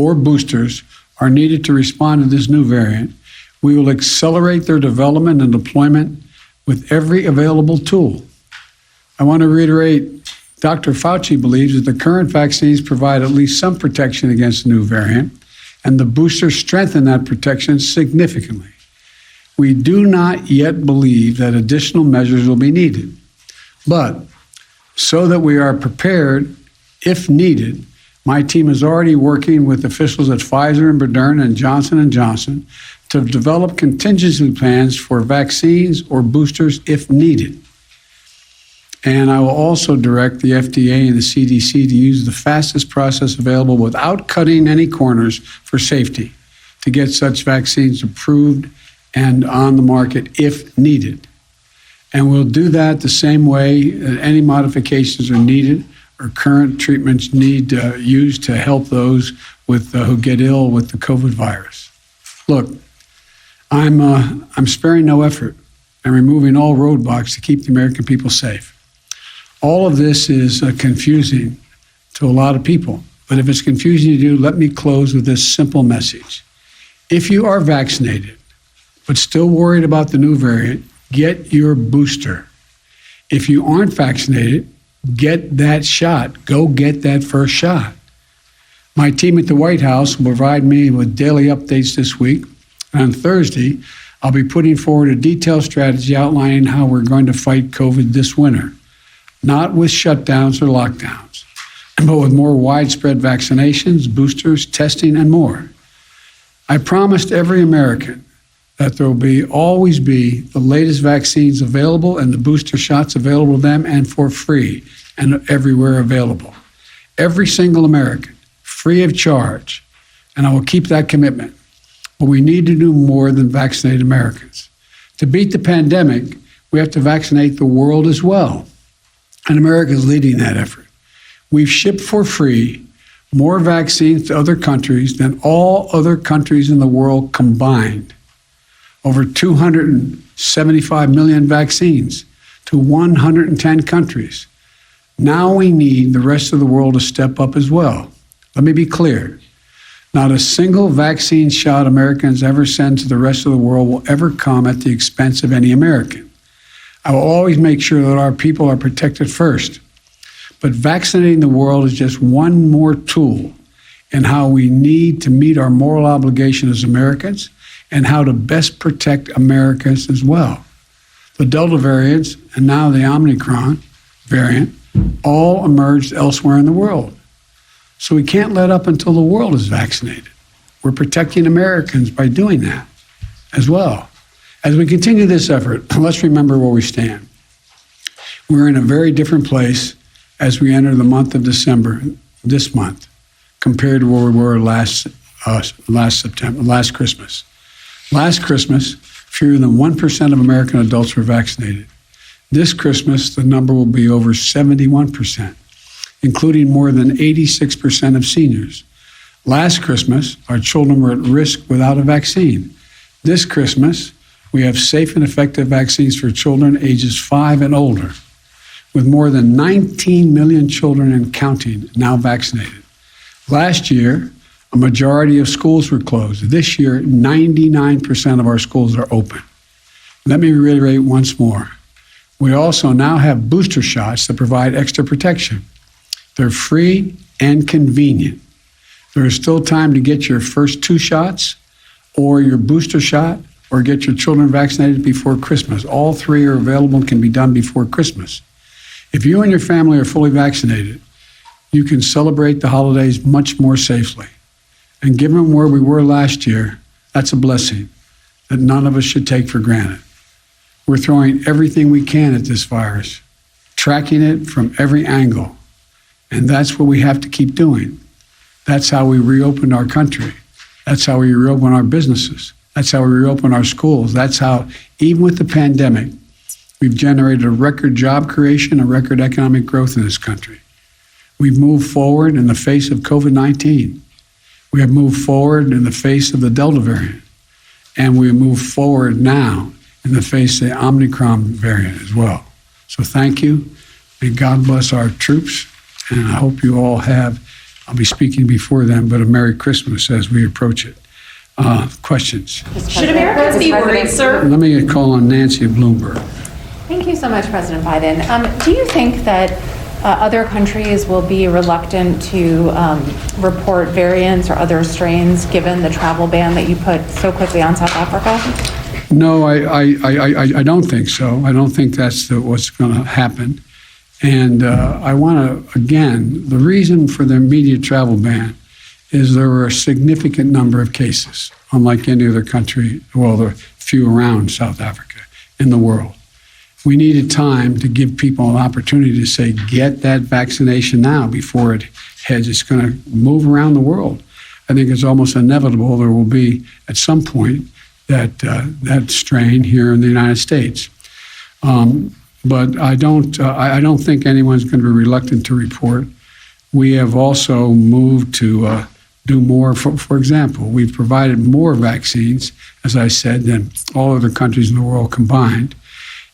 or boosters are needed to respond to this new variant, we will accelerate their development and deployment with every available tool. I want to reiterate, Dr. Fauci believes that the current vaccines provide at least some protection against the new variant, and the boosters strengthen that protection significantly. We do not yet believe that additional measures will be needed, but so that we are prepared if needed, my team is already working with officials at Pfizer and Moderna and Johnson & Johnson to develop contingency plans for vaccines or boosters if needed. And I will also direct the FDA and the CDC to use the fastest process available without cutting any corners for safety to get such vaccines approved and on the market if needed. And we'll do that the same way that any modifications are needed or current treatments need used to help those with who get ill with the COVID virus. Look, I'm sparing no effort and removing all roadblocks to keep the American people safe. All of this is confusing to a lot of people, but if it's confusing to you, let me close with this simple message. If you are vaccinated, but still worried about the new variant, get your booster. If you aren't vaccinated, get that shot. Go get that first shot. My team at the White House will provide me with daily updates this week. And on Thursday, I'll be putting forward a detailed strategy outlining how we're going to fight COVID this winter, not with shutdowns or lockdowns, but with more widespread vaccinations, boosters, testing, and more. I promised every American that there will always be the latest vaccines available and the booster shots available to them and for free and everywhere available. Every single American, free of charge, and I will keep that commitment. But we need to do more than vaccinate Americans. To beat the pandemic, we have to vaccinate the world as well, and America is leading that effort. We've shipped for free more vaccines to other countries than all other countries in the world combined. Over 275 million vaccines to 110 countries. Now we need the rest of the world to step up as well. Let me be clear. Not a single vaccine shot Americans ever send to the rest of the world will ever come at the expense of any American. I will always make sure that our people are protected first. But vaccinating the world is just one more tool in how we need to meet our moral obligation as Americans and how to best protect Americans as well. The Delta variants and now the Omicron variant all emerged elsewhere in the world. So we can't let up until the world is vaccinated. We're protecting Americans by doing that as well. As we continue this effort, let's remember where we stand. We're in a very different place as we enter the month of December, this month, compared to where we were last Christmas. Last Christmas, fewer than 1% of American adults were vaccinated. This Christmas, the number will be over 71%, including more than 86% of seniors. Last Christmas, our children were at risk without a vaccine. This Christmas, we have safe and effective vaccines for children ages 5 and older, with more than 19 million children and counting now vaccinated. Last year, a majority of schools were closed. This year, 99% of our schools are open. Let me reiterate once more. We also now have booster shots that provide extra protection. They're free and convenient. There is still time to get your first 2 shots or your booster shot or get your children vaccinated before Christmas. All 3 are available and can be done before Christmas. If you and your family are fully vaccinated, you can celebrate the holidays much more safely. And given where we were last year, that's a blessing that none of us should take for granted. We're throwing everything we can at this virus, tracking it from every angle. And that's what we have to keep doing. That's how we reopen our country. That's how we reopen our businesses. That's how we reopen our schools. That's how, even with the pandemic, we've generated a record job creation, a record economic growth in this country. We've moved forward in the face of COVID-19. We have moved forward in the face of the Delta variant. And we move forward now in the face of the Omicron variant as well. So thank you. May God bless our troops. And I hope you all have I'll be speaking before then, but a Merry Christmas as we approach it. Questions? Should Americans be worried, sir? Let me call on Nancy of Bloomberg. Thank you so much, President Biden. Do you think that other countries will be reluctant to report variants or other strains given the travel ban that you put so quickly on South Africa? No, I don't think so. I don't think that's what's going to happen. And I want to, again, the reason for the immediate travel ban is there were a significant number of cases, unlike any other country, well, there are few around South Africa in the world. We needed time to give people an opportunity to say, get that vaccination now before it heads. It's going to move around the world. I think it's almost inevitable there will be, at some point, that strain here in the United States. But I don't think anyone's going to be reluctant to report. We have also moved to do more. For example, we've provided more vaccines, as I said, than all other countries in the world combined.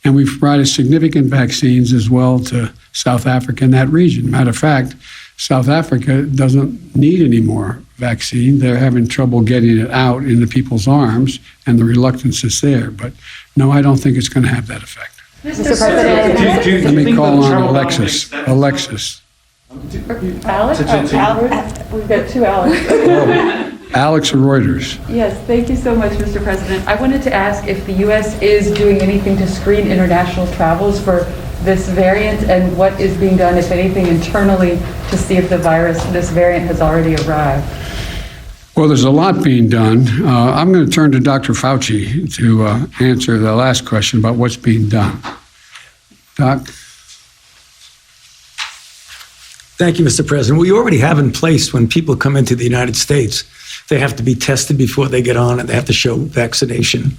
And we've provided significant vaccines as well to South Africa and that region. Matter of fact, South Africa doesn't need any more vaccine. They're having trouble getting it out into people's arms, and the reluctance is there. But no, I don't think it's going to have that effect. Mr. President, Let me call on Alexis. Alexis. Alex? We've got two Alex. Alex Reuters. Yes, thank you so much, Mr. President. I wanted to ask if the U.S. is doing anything to screen international travels for this variant, and what is being done, if anything, internally to see if this variant has already arrived. Well, there's a lot being done. I'm going to turn to Dr. Fauci to answer the last question about what's being done. Doc? Thank you, Mr. President. We already have in place when people come into the United States, they have to be tested before they get on, and they have to show vaccination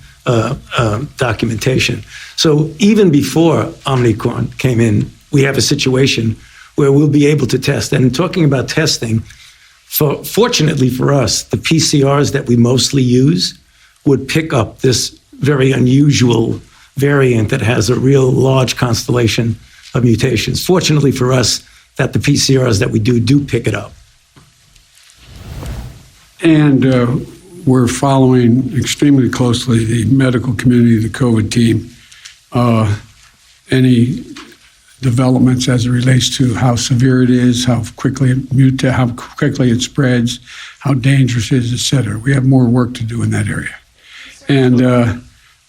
documentation. So even before Omicron came in, we have a situation where we'll be able to test. And talking about testing, fortunately for us, the PCRs that we mostly use would pick up this very unusual variant that has a real large constellation of mutations. Fortunately for us, that the PCRs that we do pick it up. And we're following extremely closely the medical community, the COVID team, any developments as it relates to how severe it is, how quickly it mutates, how quickly it spreads, how dangerous it is, et cetera. We have more work to do in that area. And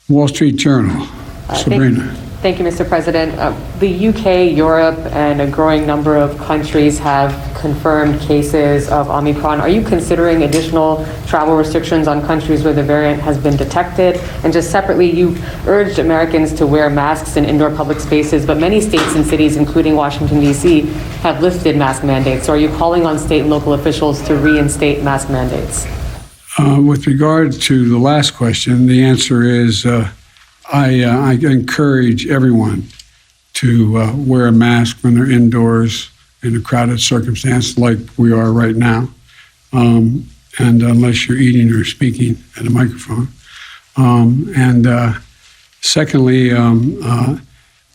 Wall Street Journal, Sabrina. Thank you, Mr. President. The UK, Europe, and a growing number of countries have confirmed cases of Omicron. Are you considering additional travel restrictions on countries where the variant has been detected? And just separately, you urged Americans to wear masks in indoor public spaces, but many states and cities, including Washington, D.C., have lifted mask mandates. So are you calling on state and local officials to reinstate mask mandates? With regard to the last question, the answer is I encourage everyone to wear a mask when they're indoors in a crowded circumstance like we are right now, and unless you're eating or speaking at a microphone. Secondly,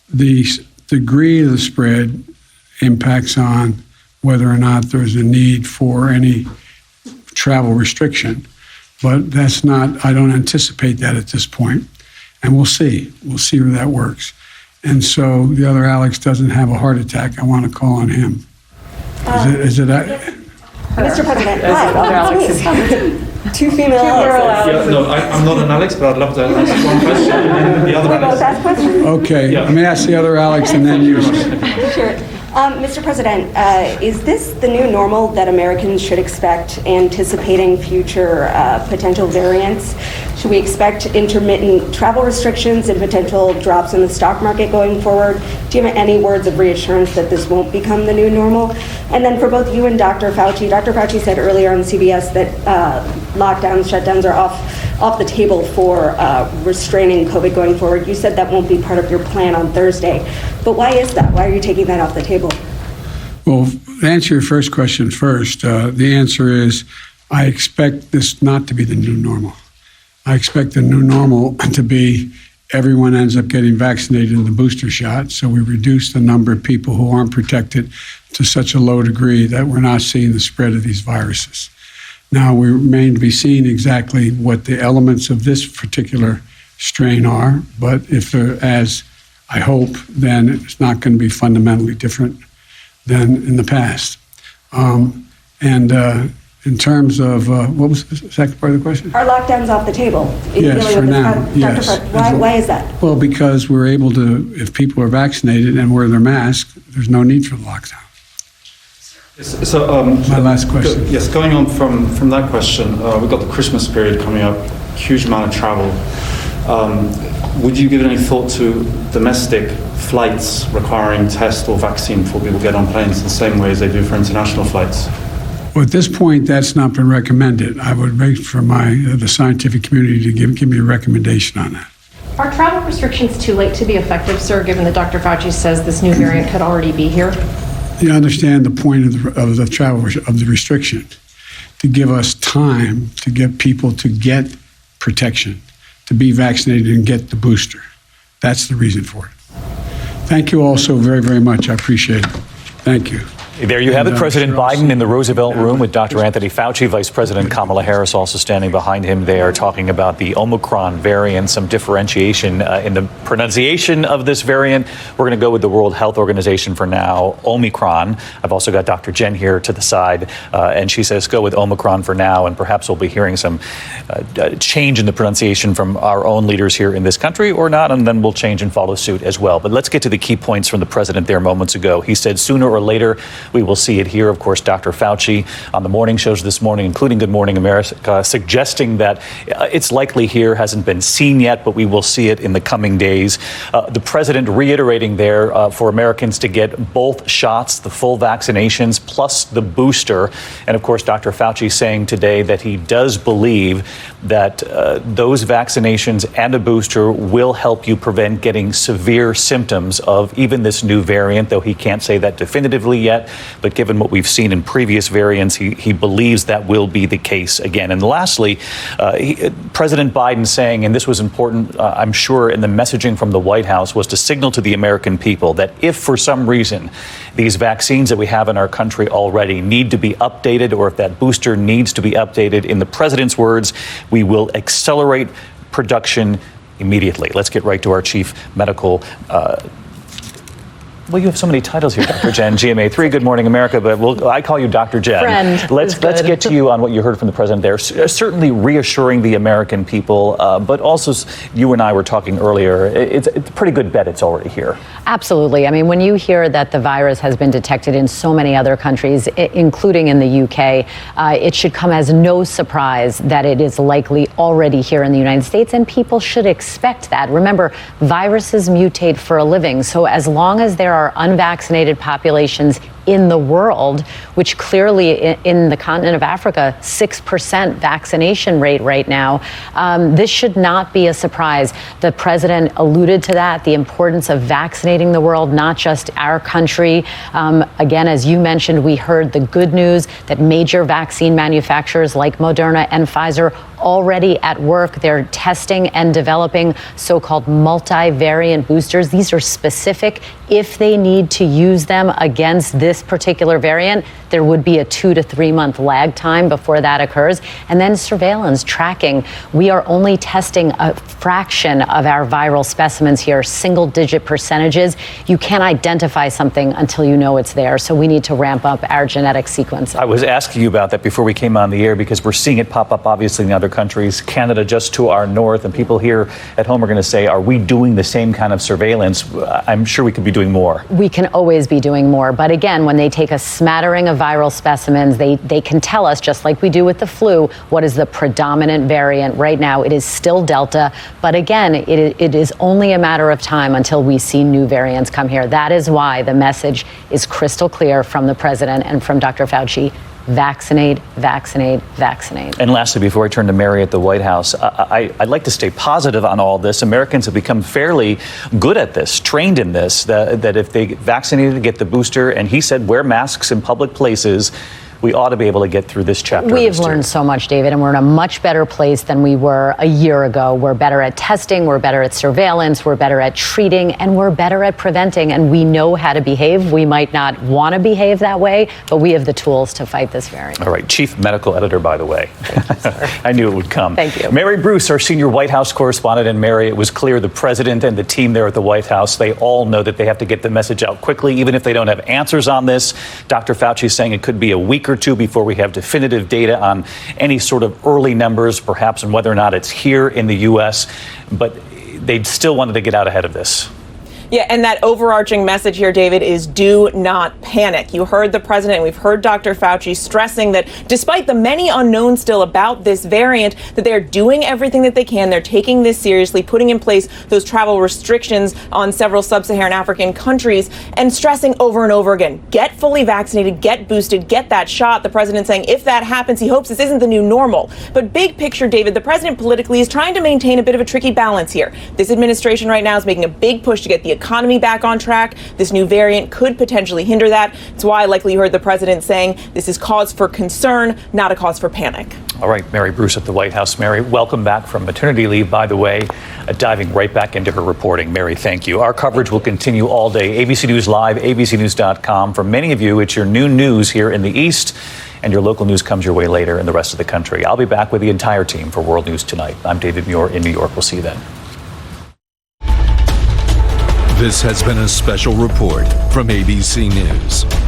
the degree of the spread impacts on whether or not there's a need for any travel restriction. But that's not, I don't anticipate that at this point. And we'll see. We'll see where that works. And so the other Alex doesn't have a heart attack. I want to call on him. Is it Mr. President, hi. Two female Alexes. Yeah, no, I'm not an Alex, but I'd love to ask one question and then the other We both ask questions? Okay, Yeah. let me ask the other Alex and then you. Sure. Mr. President, is this the new normal that Americans should expect, anticipating future potential variants? Should we expect intermittent travel restrictions and potential drops in the stock market going forward? Do you have any words of reassurance that this won't become the new normal? And then for both you and Dr. Fauci said earlier on CBS that lockdowns, shutdowns are off the table for restraining COVID going forward. You said that won't be part of your plan on Thursday. But why is that? Why are you taking that off the table? Well, to answer your first question first, the answer is I expect this not to be the new normal. I expect the new normal to be everyone ends up getting vaccinated in the booster shot, so we reduce the number of people who aren't protected to such a low degree that we're not seeing the spread of these viruses. Now, we remain to be seen exactly what the elements of this particular strain are, but if they're, as I hope, then it's not going to be fundamentally different than in the past. In terms of, what was the second part of the question? Are lockdowns off the table? Yes, for now, yes. Dr. Fred, why is that? Well, because we're able to, if people are vaccinated and wear their mask, there's no need for the lockdown. So, My last question. Yes, going on from that question, we've got the Christmas period coming up, huge amount of travel. Would you give any thought to domestic flights requiring test or vaccine before people get on planes the same way as they do for international flights? Well, at this point, that's not been recommended. I would wait for the scientific community to give me a recommendation on that. Are travel restrictions too late to be effective, sir, given that Dr. Fauci says this new variant could already be here? You understand the point of the travel of the restriction, to give us time to get people to get protection, to be vaccinated and get the booster. That's the reason for it. Thank you all so very, very much. I appreciate it. Thank you. There you have it, President Biden in the Roosevelt Room with Dr. Anthony Fauci, Vice President Kamala Harris also standing behind him there, talking about the Omicron variant, some differentiation in the pronunciation of this variant. We're going to go with the World Health Organization for now, Omicron. I've also got Dr. Jen here to the side, and she says go with Omicron for now, and perhaps we'll be hearing some change in the pronunciation from our own leaders here in this country or not, and then we'll change and follow suit as well. But let's get to the key points from the president there moments ago. He said sooner or later, we will see it here. Of course, Dr. Fauci on the morning shows this morning, including Good Morning America, suggesting that it's likely here, hasn't been seen yet, but we will see it in the coming days. The president reiterating there for Americans to get both shots, the full vaccinations, plus the booster. And of course, Dr. Fauci saying today that he does believe that those vaccinations and a booster will help you prevent getting severe symptoms of even this new variant, though he can't say that definitively yet. But given what we've seen in previous variants, he believes that will be the case again. And lastly, President Biden saying, and this was important, I'm sure, in the messaging from the White House, was to signal to the American people that if for some reason these vaccines that we have in our country already need to be updated, or if that booster needs to be updated, in the president's words, we will accelerate production immediately. Let's get right to our chief medical well, you have so many titles here, Dr. Jen, GMA3, Good Morning America, but I call you Dr. Jen. Friend. Let's get to you on what you heard from the president there. Certainly reassuring the American people, but also you and I were talking earlier, it's a pretty good bet it's already here. Absolutely. I mean, when you hear that the virus has been detected in so many other countries, including in the UK, it should come as no surprise that it is likely already here in the United States, and people should expect that. Remember, viruses mutate for a living, so as long as there are unvaccinated populations in the world, which clearly in the continent of Africa, 6% vaccination rate right now. This should not be a surprise. The president alluded to that, the importance of vaccinating the world, not just our country. Again, as you mentioned, we heard the good news that major vaccine manufacturers like Moderna and Pfizer already at work. They're testing and developing so-called multi-variant boosters. These are specific. If they need to use them against this particular variant, there would be a 2 to 3 month lag time before that occurs. And then surveillance, tracking. We are only testing a fraction of our viral specimens here, single-digit percentages. You can't identify something until you know it's there. So we need to ramp up our genetic sequencing. I was asking you about that before we came on the air because we're seeing it pop up, obviously, in other countries, Canada just to our north, and people here at home are going to say, are we doing the same kind of surveillance? I'm sure we could be doing more. We can always be doing more. But again, when they take a smattering of viral specimens, they can tell us, just like we do with the flu, what is the predominant variant. Right now, it is still Delta. But again, it is only a matter of time until we see new variants come here. That is why the message is crystal clear from the president and from Dr. Fauci. Vaccinate, vaccinate, vaccinate. And lastly, before I turn to Mary at the White House, I'd like to stay positive on all this. Americans have become fairly good at this, trained in this, that if they get vaccinated, get the booster, and he said wear masks in public places, we ought to be able to get through this chapter. We have learned so much, David, and we're in a much better place than we were a year ago. We're better at testing, we're better at surveillance, we're better at treating, and we're better at preventing, and we know how to behave. We might not want to behave that way, but we have the tools to fight this variant. All right, Chief Medical Editor, by the way. I knew it would come. Thank you. Mary Bruce, our senior White House correspondent. And Mary, it was clear the president and the team there at the White House, they all know that they have to get the message out quickly, even if they don't have answers on this. Dr. Fauci is saying it could be a week or two before we have definitive data on any sort of early numbers, perhaps, and whether or not it's here in the U.S. But they still wanted to get out ahead of this. Yeah, and that overarching message here, David, is do not panic. You heard the president, we've heard Dr. Fauci stressing that despite the many unknowns still about this variant, that they're doing everything that they can. They're taking this seriously, putting in place those travel restrictions on several sub-Saharan African countries, and stressing over and over again, get fully vaccinated, get boosted, get that shot. The president saying if that happens, he hopes this isn't the new normal. But big picture, David, the president politically is trying to maintain a bit of a tricky balance here. This administration right now is making a big push to get the economy back on track. This new variant could potentially hinder that. It's why likely you heard the president saying this is cause for concern, not a cause for panic. All right, Mary Bruce at the White House. Mary, welcome back from maternity leave, by the way, diving right back into her reporting. Mary, thank you. Our coverage will continue all day. ABC News Live, abcnews.com. For many of you, it's your noon news here in the East, and your local news comes your way later in the rest of the country. I'll be back with the entire team for World News Tonight. I'm David Muir in New York. We'll see you then. This has been a special report from ABC News.